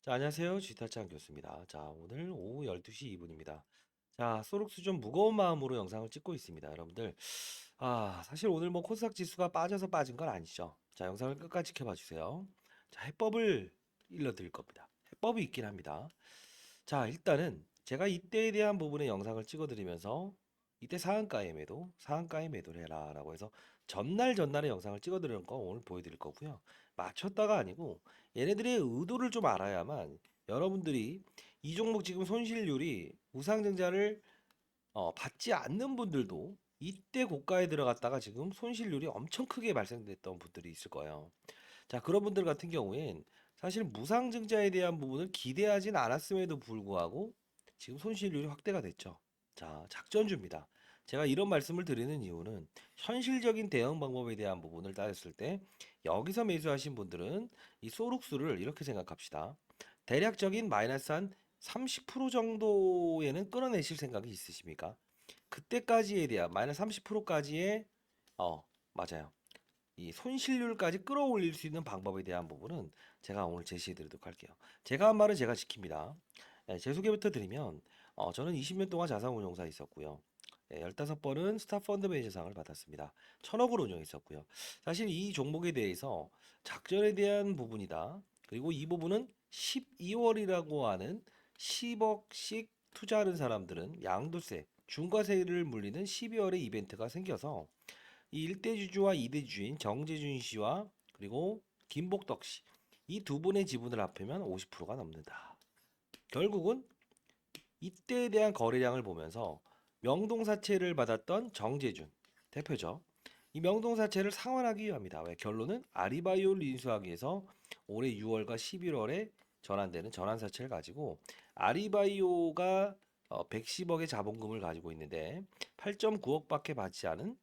자, 안녕하세요. 지타짱 교수입니다. 자, 오늘 오후 12시 2분입니다. 자, 소록스 좀 무거운 마음으로 영상을 찍고 있습니다. 여러분들, 사실 오늘 뭐 코스닥 지수가 빠져서 빠진 건 아니죠. 자, 영상을 끝까지 지켜봐 주세요. 자, 해법을 일러드릴 겁니다. 해법이 있긴 합니다. 자, 일단은 제가 이때에 대한 부분의 영상을 찍어드리면서 이때 상한가에 매도를 해라 라고 해서 전날의 영상을 찍어드리는 거 오늘 보여드릴 거고요. 맞췄다가 아니고 얘네들의 의도를 좀 알아야만 여러분들이 이 종목 지금 손실률이 우상증자를 받지 않는 분들도 이때 고가에 들어갔다가 지금 손실률이 엄청 크게 발생됐던 분들이 있을 거예요. 자, 그런 분들 같은 경우엔 사실 무상증자에 대한 부분을 기대하진 않았음에도 불구하고 지금 손실률이 확대가 됐죠. 자, 작전주입니다. 제가 이런 말씀을 드리는 이유는 현실적인 대응 방법에 대한 부분을 따졌을 때 여기서 매수하신 분들은 이 소룩스를 이렇게 생각합시다. 대략적인 마이너스 한 30% 정도에는 끌어내실 생각이 있으십니까? 그때까지에 대한 마이너스 30%까지의 맞아요. 이 손실률까지 끌어올릴 수 있는 방법에 대한 부분은 제가 오늘 제시해 드리도록 할게요. 제가 한 말은 제가 지킵니다. 제 소개부터 드리면 저는 20년 동안 자산운용사에 있었고요. 15번은 스타펀드 매니저상을 받았습니다. 1000억을 운용했었고요. 사실 이 종목에 대해서 작전에 대한 부분이다. 그리고 이 부분은 12월이라고 하는 10억씩 투자하는 사람들은 양도세, 중과세를 물리는 12월에 이벤트가 생겨서 이 1대주주와 2대주주인 정재준 씨와 그리고 김복덕 씨, 이 두 분의 지분을 합하면 50%가 넘는다. 결국은 이때에 대한 거래량을 보면서 명동사채를 받았던 정재준 대표죠. 이 명동사채를 상환하기 위함이다. 왜? 결론은 아리바이오를 인수하기 위해서 올해 6월과 11월에 전환되는 전환사채를 가지고 아리바이오가 110억의 자본금을 가지고 있는데 8.9억밖에 받지 않은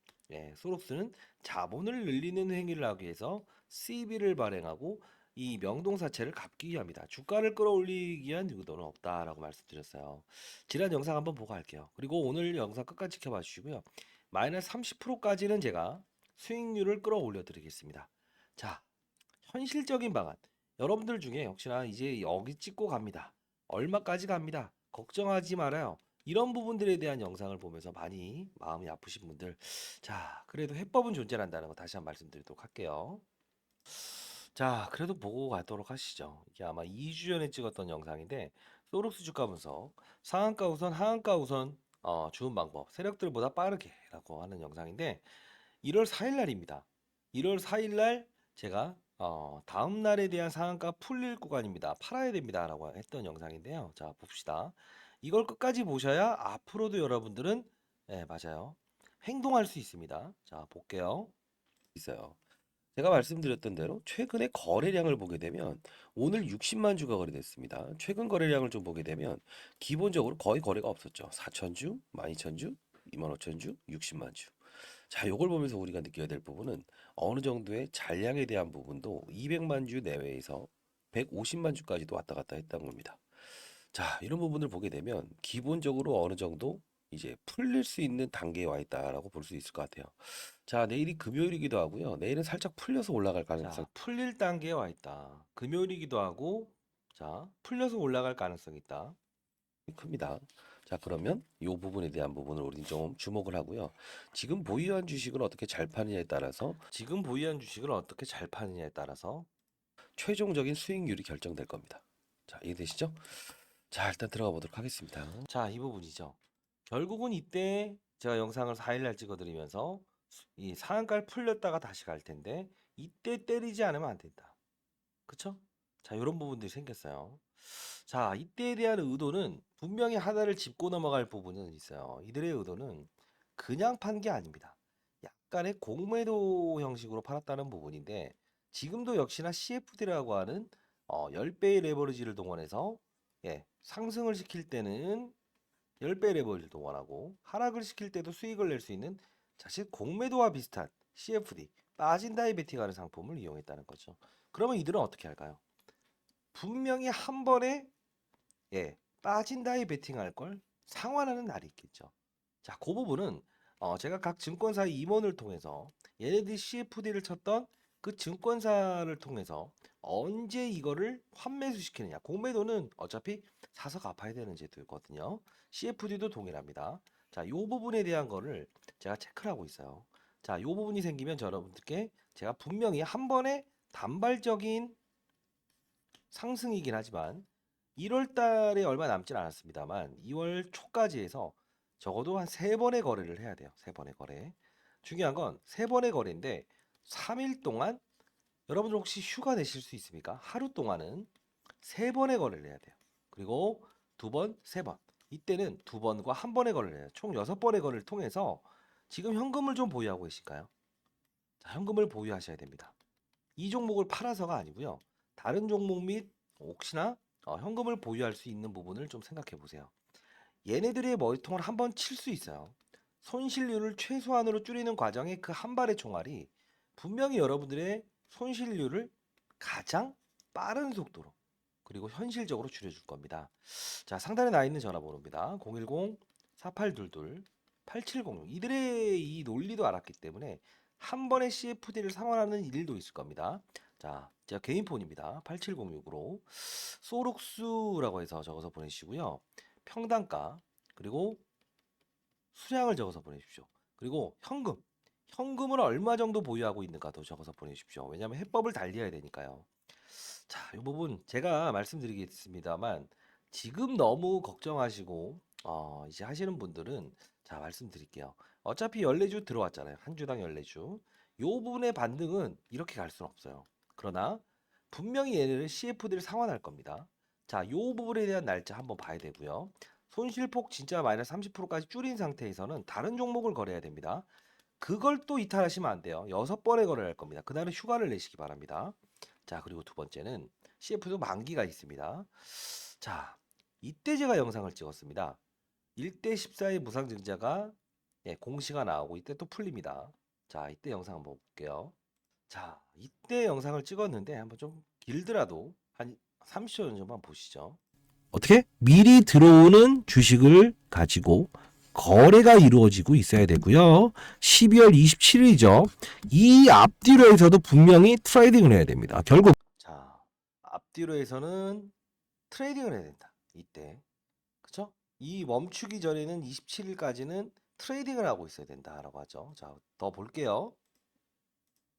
소록스는 자본을 늘리는 행위를 하기 위해서 CB를 발행하고 이 명동사채를 갚기 위함이다. 주가를 끌어올리기 위한 의도는 없다라고 말씀드렸어요. 지난 영상 한번 보고 할게요. 그리고 오늘 영상 끝까지 지켜봐 주시고요. 마이너스 30%까지는 제가 수익률을 끌어올려 드리겠습니다. 자, 현실적인 방안. 여러분들 중에 혹시나 이제 여기 찍고 갑니다. 얼마까지 갑니다. 걱정하지 말아요. 이런 부분들에 대한 영상을 보면서 많이 마음이 아프신 분들. 자, 그래도 해법은 존재한다는 거 다시 한번 말씀드리도록 할게요. 자, 그래도 보고 가도록 하시죠. 이게 아마 2주 전에 찍었던 영상인데, 소록스 주가 분석, 상한가 우선, 하한가 우선, 주는 방법, 세력들보다 빠르게라고 하는 영상인데, 1월 4일 날입니다. 1월 4일 날 제가 다음 날에 대한 상한가 풀릴 구간입니다. 팔아야 됩니다라고 했던 영상인데요. 자, 봅시다. 이걸 끝까지 보셔야 앞으로도 여러분들은 맞아요. 행동할 수 있습니다. 자, 볼게요. 있어요. 제가 말씀드렸던 대로 최근에 거래량을 보게 되면 오늘 60만 주가 거래됐습니다. 최근 거래량을 좀 보게 되면 기본적으로 거의 거래가 없었죠. 4,000주, 12,000주, 25,000주, 60만 주. 자, 요걸 보면서 우리가 느껴야 될 부분은 어느 정도의 잔량에 대한 부분도 200만 주 내외에서 150만 주까지도 왔다 갔다 했다는 겁니다. 자, 이런 부분을 보게 되면 기본적으로 어느 정도 이제 풀릴 수 있는 단계에 와 있다라고 볼 수 있을 것 같아요. 자, 내일이 금요일이기도 하고요. 내일은 살짝 풀려서 올라갈 가능성. 자, 풀릴 단계에 와 있다. 금요일이기도 하고, 자, 풀려서 올라갈 가능성이 있다. 큽니다. 자, 그러면 이 부분에 대한 부분을 우리는 좀 주목을 하고요. 지금 보유한 주식을 어떻게 잘 파느냐에 따라서 최종적인 수익률이 결정될 겁니다. 자, 이해되시죠? 자, 일단 들어가 보도록 하겠습니다. 자, 이 부분이죠. 결국은 이때 제가 영상을 4일 날 찍어드리면서 이 상한가를 풀렸다가 다시 갈 텐데 이때 때리지 않으면 안 된다. 그쵸? 자, 이런 부분들이 생겼어요. 자, 이때에 대한 의도는 분명히 하나를 짚고 넘어갈 부분은 있어요. 이들의 의도는 그냥 판 게 아닙니다. 약간의 공매도 형식으로 팔았다는 부분인데 지금도 역시나 CFD라고 하는 10배의 레버리지를 동원해서 상승을 시킬 때는 10배 레버리지를 동원하고 하락을 시킬 때도 수익을 낼 수 있는 자칫 공매도와 비슷한 CFD, 빠진 다이 베팅하는 상품을 이용했다는 거죠. 그러면 이들은 어떻게 할까요? 분명히 한 번에 빠진 다이 베팅할 걸 상환하는 날이 있겠죠. 자, 그 부분은 제가 각 증권사 임원을 통해서 얘네들이 CFD를 쳤던 그 증권사를 통해서 언제 이거를 환매수 시키느냐. 공매도는 어차피 사서 갚아야 되는 제도거든요. CFD도 동일합니다. 자, 요 부분에 대한 거를 제가 체크를 하고 있어요. 자, 요 부분이 생기면 저 여러분들께 제가 분명히 한 번에 단발적인 상승이긴 하지만 1월 달에 얼마 남진 않았습니다만 2월 초까지 해서 적어도 한 3번의 거래를 해야 돼요. 3번의 거래. 중요한 건 3번의 거래인데 3일 동안 여러분들 혹시 휴가 내실 수 있습니까? 하루 동안은 3번의 거래를 해야 돼요. 그리고 2번, 3번. 이때는 2번과 1번의 거래를 해요. 총 6번의 거래를 통해서 지금 현금을 좀 보유하고 계실까요? 자, 현금을 보유하셔야 됩니다. 이 종목을 팔아서가 아니고요. 다른 종목 및 혹시나 현금을 보유할 수 있는 부분을 좀 생각해 보세요. 얘네들의 머리통을 한번 칠 수 있어요. 손실률을 최소한으로 줄이는 과정에 그 한 발의 총알이 분명히 여러분들의 손실률을 가장 빠른 속도로 그리고 현실적으로 줄여줄 겁니다. 자, 상단에 나 있는 전화번호입니다. 010-4822-8706. 이들의 이 논리도 알았기 때문에 한 번에 CFD를 상환하는 일도 있을 겁니다. 자, 제가 개인 폰입니다. 8706으로 소록수라고 해서 적어서 보내주시고요. 평단가 그리고 수량을 적어서 보내주십시오. 그리고 현금을 얼마 정도 보유하고 있는가도 적어서 보내주십시오. 왜냐하면 해법을 달리해야 되니까요. 자, 이 부분 제가 말씀드리겠습니다만 지금 너무 걱정하시고 이제 하시는 분들은 자, 말씀드릴게요. 어차피 14주 들어왔잖아요. 한 주당 14주. 요 부분의 반등은 이렇게 갈 수는 없어요. 그러나 분명히 얘네를 CFD를 상환할 겁니다. 자, 요 부분에 대한 날짜 한번 봐야 되고요. 손실폭 진짜 마이너스 30%까지 줄인 상태에서는 다른 종목을 거래해야 됩니다. 그걸 또 이탈하시면 안 돼요. 6번의 거래를 할 겁니다. 그날은 휴가를 내시기 바랍니다. 자, 그리고 두 번째는 CF도 만기가 있습니다. 자, 이때 제가 영상을 찍었습니다. 1대 14의 무상증자가 공시가 나오고 이때 또 풀립니다. 자, 이때 영상 한번 볼게요. 자, 이때 영상을 찍었는데 한번 좀 길더라도 한 30초 정도만 보시죠. 어떻게? 미리 들어오는 주식을 가지고 거래가 이루어지고 있어야 되고요. 12월 27일이죠. 이 앞뒤로 해서도 분명히 트레이딩을 해야 됩니다. 결국 자, 앞뒤로 해서는 트레이딩을 해야 된다. 이때. 그쵸? 이 멈추기 전에는 27일까지는 트레이딩을 하고 있어야 된다라고 하죠. 자, 더 볼게요.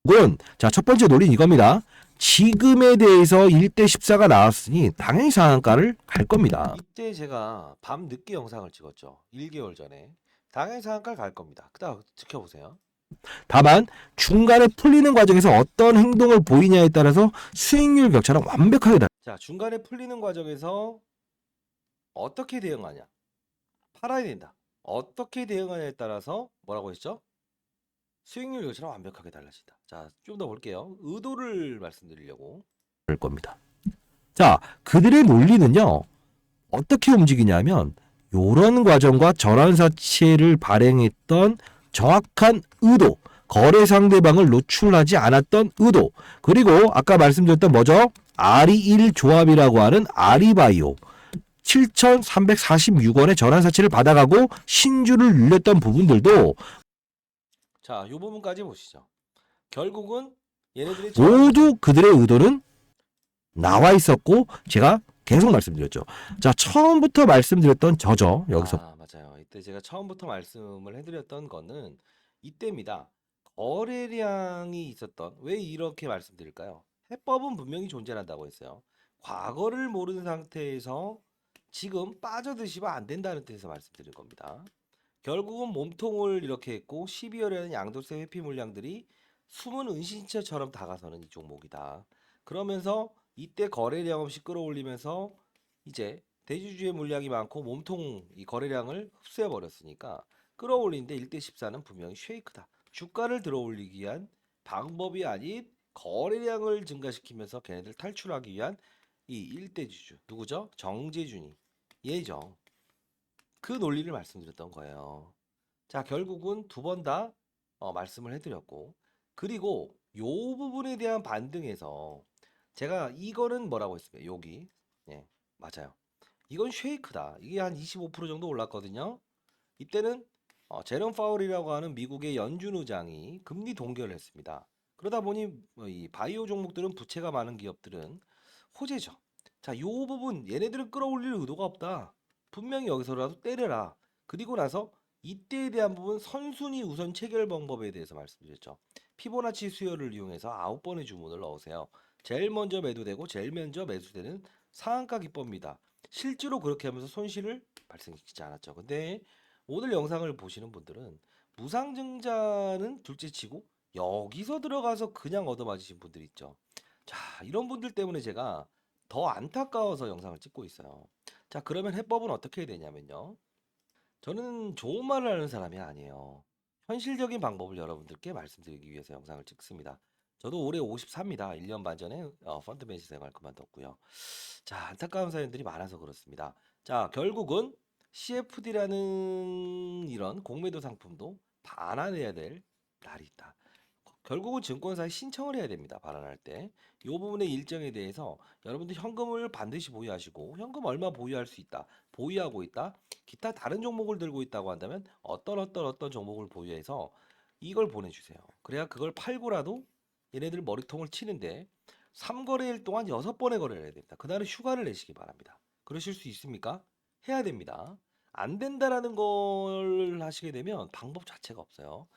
이건 자, 첫 번째 논리는 이겁니다. 지금에 대해서 1대 14가 나왔으니 당연히 상한가를 갈 겁니다. 이때 제가 밤 늦게 영상을 찍었죠. 1개월 전에. 당연히 상한가를 갈 겁니다. 그다음 지켜보세요. 다만 중간에 풀리는 과정에서 어떤 행동을 보이냐에 따라서 수익률 격차는 완벽하게 다. 자, 중간에 풀리는 과정에서 어떻게 대응하냐? 팔아야 된다. 어떻게 대응하냐에 따라서 뭐라고 했죠? 수익률 격차는 완벽하게 달라진다. 자, 좀 더 볼게요. 의도를 말씀드리려고 할 겁니다. 자, 그들의 논리는요. 어떻게 움직이냐면 요런 과정과 전환사채를 발행했던 정확한 의도, 거래 상대방을 노출하지 않았던 의도, 그리고 아까 말씀드렸던 뭐죠? 아리1 조합이라고 하는 아리바이오 7,346원의 전환사채를 받아가고 신주를 늘렸던 부분들도 자, 요 부분까지 보시죠. 결국은 얘네들이 모두 그들의 의도는 나와 있었고 제가 계속 말씀드렸죠. 자, 처음부터 말씀드렸던 저죠. 여기서 맞아요. 이때 제가 처음부터 말씀을 해드렸던 거는 이때입니다. 거래량이 있었던 왜 이렇게 말씀드릴까요? 해법은 분명히 존재한다고 했어요. 과거를 모르는 상태에서 지금 빠져드시면 안 된다는 뜻에서 말씀드린 겁니다. 결국은 몸통을 이렇게 했고 12월에는 양도세 회피 물량들이 숨은 은신처처럼 다가서는 이 종목이다. 그러면서 이때 거래량 없이 끌어올리면서 이제 대주주의 물량이 많고 몸통 이 거래량을 흡수해 버렸으니까 끌어올리는데 1대 14는 분명히 쉐이크다. 주가를 들어올리기 위한 방법이 아닌 거래량을 증가시키면서 걔네들 탈출하기 위한 이 1대 주주 누구죠? 정재준이 얘죠. 그 논리를 말씀드렸던 거예요. 자, 결국은 두 번 다 말씀을 해드렸고, 그리고 요 부분에 대한 반등에서 제가 이거는 뭐라고 했습니까? 여기, 예, 맞아요. 이건 쉐이크다. 이게 한 25% 정도 올랐거든요. 이때는 제롬 파월이라고 하는 미국의 연준 의장이 금리 동결을 했습니다. 그러다 보니 이 바이오 종목들은 부채가 많은 기업들은 호재죠. 자, 요 부분 얘네들은 끌어올릴 의도가 없다. 분명히 여기서라도 때려라. 그리고 나서 이때에 대한 부분 선순위 우선 체결 방법에 대해서 말씀드렸죠. 피보나치 수열을 이용해서 9번의 주문을 넣으세요. 제일 먼저 매도되고 제일 먼저 매수되는 상한가 기법입니다. 실제로 그렇게 하면서 손실을 발생시키지 않았죠. 근데 오늘 영상을 보시는 분들은 무상증자는 둘째치고 여기서 들어가서 그냥 얻어맞으신 분들 있죠. 자, 이런 분들 때문에 제가 더 안타까워서 영상을 찍고 있어요. 자, 그러면 해법은 어떻게 해야 되냐면요. 저는 좋은 말을 하는 사람이 아니에요. 현실적인 방법을 여러분들께 말씀드리기 위해서 영상을 찍습니다. 저도 올해 54입니다. 1년 반 전에 펀드 매니저 생활 그만뒀고요. 자, 안타까운 사연들이 많아서 그렇습니다. 자, 결국은 CFD라는 이런 공매도 상품도 반환해야 될 날이 있다. 결국은 증권사에 신청을 해야 됩니다. 발언할 때. 이 부분의 일정에 대해서 여러분들 현금을 반드시 보유하시고 현금 얼마 보유할 수 있다. 보유하고 있다. 기타 다른 종목을 들고 있다고 한다면 어떤 종목을 보유해서 이걸 보내주세요. 그래야 그걸 팔고라도 얘네들 머리통을 치는데 3거래일 동안 6번의 거래를 해야 됩니다. 그날은 휴가를 내시기 바랍니다. 그러실 수 있습니까? 해야 됩니다. 안 된다라는 걸 하시게 되면 방법 자체가 없어요.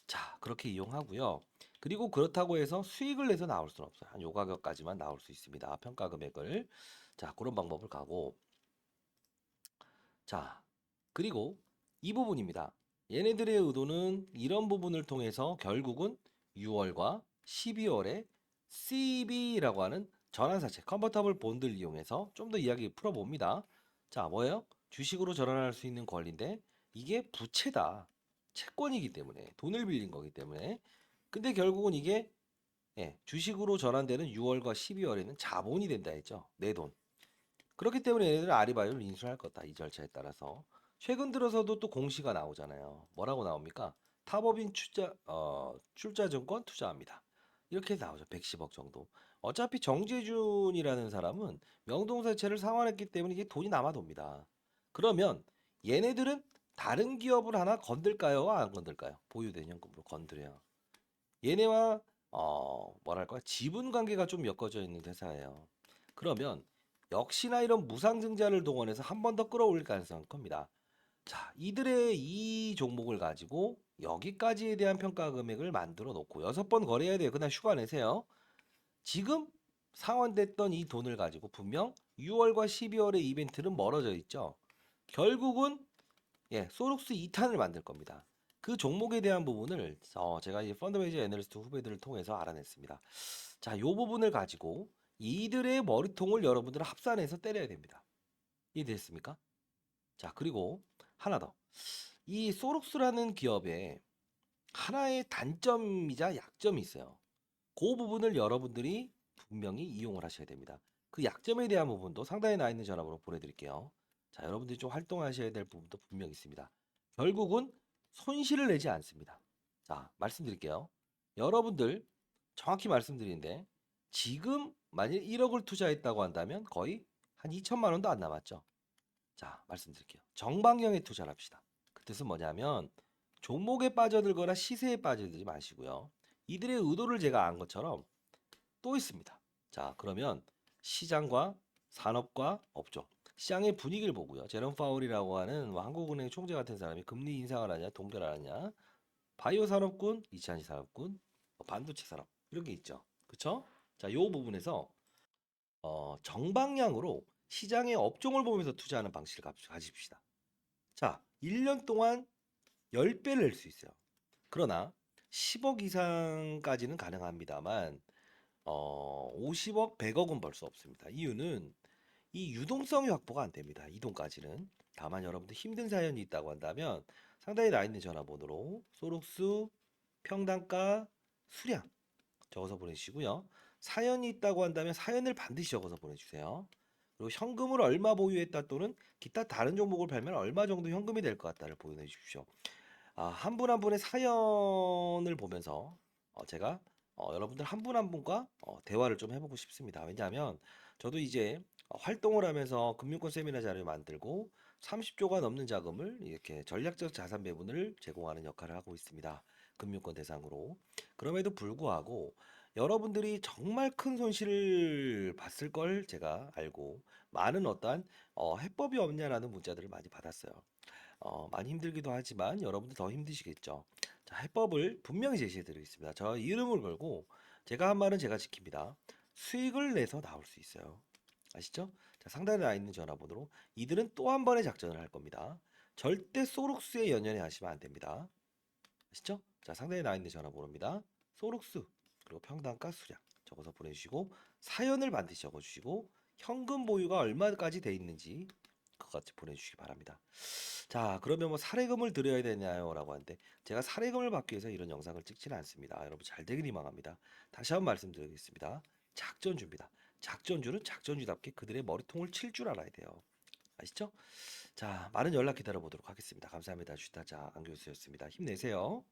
자, 그렇게 이용하고요. 그리고 그렇다고 해서 수익을 내서 나올 수는 없어요. 한 요 가격까지만 나올 수 있습니다. 평가 금액을. 자, 그런 방법을 가고. 자, 그리고 이 부분입니다. 얘네들의 의도는 이런 부분을 통해서 결국은 6월과 12월에 CB라고 하는 전환사채, 컨버터블 본드를 이용해서 좀 더 이야기 풀어봅니다. 자, 뭐예요? 주식으로 전환할 수 있는 권리인데 이게 부채다. 채권이기 때문에 돈을 빌린 거기 때문에 근데 결국은 이게 주식으로 전환되는 6월과 12월에는 자본이 된다 했죠. 내 돈. 그렇기 때문에 얘네들은 아리바이오를 인수할 거다. 이 절차에 따라서. 최근 들어서도 또 공시가 나오잖아요. 뭐라고 나옵니까? 타법인 출자증권 투자합니다. 이렇게 나오죠. 110억 정도. 어차피 정재준이라는 사람은 명동사채를 상환했기 때문에 이게 돈이 남아돕니다. 그러면 얘네들은 다른 기업을 하나 건들까요? 안 건들까요? 보유된 현금으로 건드려요. 얘네와 뭐랄까 지분 관계가 좀 엮어져 있는 회사예요. 그러면 역시나 이런 무상증자를 동원해서 한 번 더 끌어올릴 가능성이 큽니다. 자, 이들의 이 종목을 가지고 여기까지에 대한 평가 금액을 만들어 놓고 6번 거래해야 돼요. 그날 휴가 내세요. 지금 상환됐던 이 돈을 가지고 분명 6월과 12월의 이벤트는 멀어져 있죠. 결국은 소록스 2탄을 만들 겁니다. 그 종목에 대한 부분을 제가 이 펀드매니저 애널리스트 후배들을 통해서 알아냈습니다. 자, 요 부분을 가지고 이들의 머리통을 여러분들은 합산해서 때려야 됩니다. 이해됐습니까? 자, 그리고 하나 더. 이 소록스라는 기업에 하나의 단점이자 약점이 있어요. 그 부분을 여러분들이 분명히 이용을 하셔야 됩니다. 그 약점에 대한 부분도 상단에 나 있는 전화번호 보내드릴게요. 자, 여러분들이 좀 활동하셔야 될 부분도 분명히 있습니다. 결국은 손실을 내지 않습니다. 자, 말씀드릴게요. 여러분들 정확히 말씀드리는데 지금 만약 1억을 투자했다고 한다면 거의 한 2천만 원도 안 남았죠. 자, 말씀드릴게요. 정방향에 투자를 합시다. 그 뜻은 뭐냐면 종목에 빠져들거나 시세에 빠져들지 마시고요. 이들의 의도를 제가 안 것처럼 또 있습니다. 자, 그러면 시장과 산업과 업종, 시장의 분위기를 보고요. 제롬 파월이라고 하는 뭐 한국은행 총재 같은 사람이 금리 인상을 하냐, 동결하느냐, 바이오 산업군, 2차전지 산업군, 뭐 반도체 산업 이런 게 있죠. 그쵸? 자, 요 부분에서 정방향으로 시장의 업종을 보면서 투자하는 방식을 가집시다. 자, 1년 동안 10배를 낼 수 있어요. 그러나 10억 이상까지는 가능합니다만 50억, 100억은 벌 수 없습니다. 이유는 이 유동성이 확보가 안 됩니다. 이 돈까지는. 다만 여러분들 힘든 사연이 있다고 한다면 상단에 나 있는 전화번호로 소록수, 평단가, 수량 적어서 보내주시고요. 사연이 있다고 한다면 사연을 반드시 적어서 보내주세요. 그리고 현금을 얼마 보유했다 또는 기타 다른 종목을 팔면 얼마 정도 현금이 될 것 같다를 보내주십시오. 한 분 한 분의 사연을 보면서 제가 여러분들 한 분 한 분과 대화를 좀 해보고 싶습니다. 왜냐하면 저도 이제 활동을 하면서 금융권 세미나 자료를 만들고 30조가 넘는 자금을 이렇게 전략적 자산 배분을 제공하는 역할을 하고 있습니다. 금융권 대상으로. 그럼에도 불구하고 여러분들이 정말 큰 손실을 봤을 걸 제가 알고 많은 어떠한 해법이 없냐라는 문자들을 많이 받았어요. 많이 힘들기도 하지만 여러분들 더 힘드시겠죠. 자, 해법을 분명히 제시해 드리겠습니다. 저 이름을 걸고 제가 한 말은 제가 지킵니다. 수익을 내서 나올 수 있어요. 아시죠? 자, 상단에 나 있는 전화번호로 이들은 또 한 번의 작전을 할 겁니다. 절대 소록수에 연연해 하시면 안 됩니다. 아시죠? 자, 상단에 나 있는 전화번호입니다. 소록수 그리고 평단가 수량 적어서 보내주시고 사연을 반드시 적어주시고 현금 보유가 얼마까지 돼 있는지 그것같이 보내주시기 바랍니다. 자, 그러면 뭐 사례금을 드려야 되나요? 라고 하는데 제가 사례금을 받기 위해서 이런 영상을 찍지는 않습니다. 여러분 잘 되길 희망합니다. 다시 한번 말씀드리겠습니다. 작전주입니다. 작전주는 작전주답게 그들의 머리통을 칠 줄 알아야 돼요. 아시죠? 자, 많은 연락 기다려 보도록 하겠습니다. 감사합니다. 주타자 안교수였습니다. 힘내세요.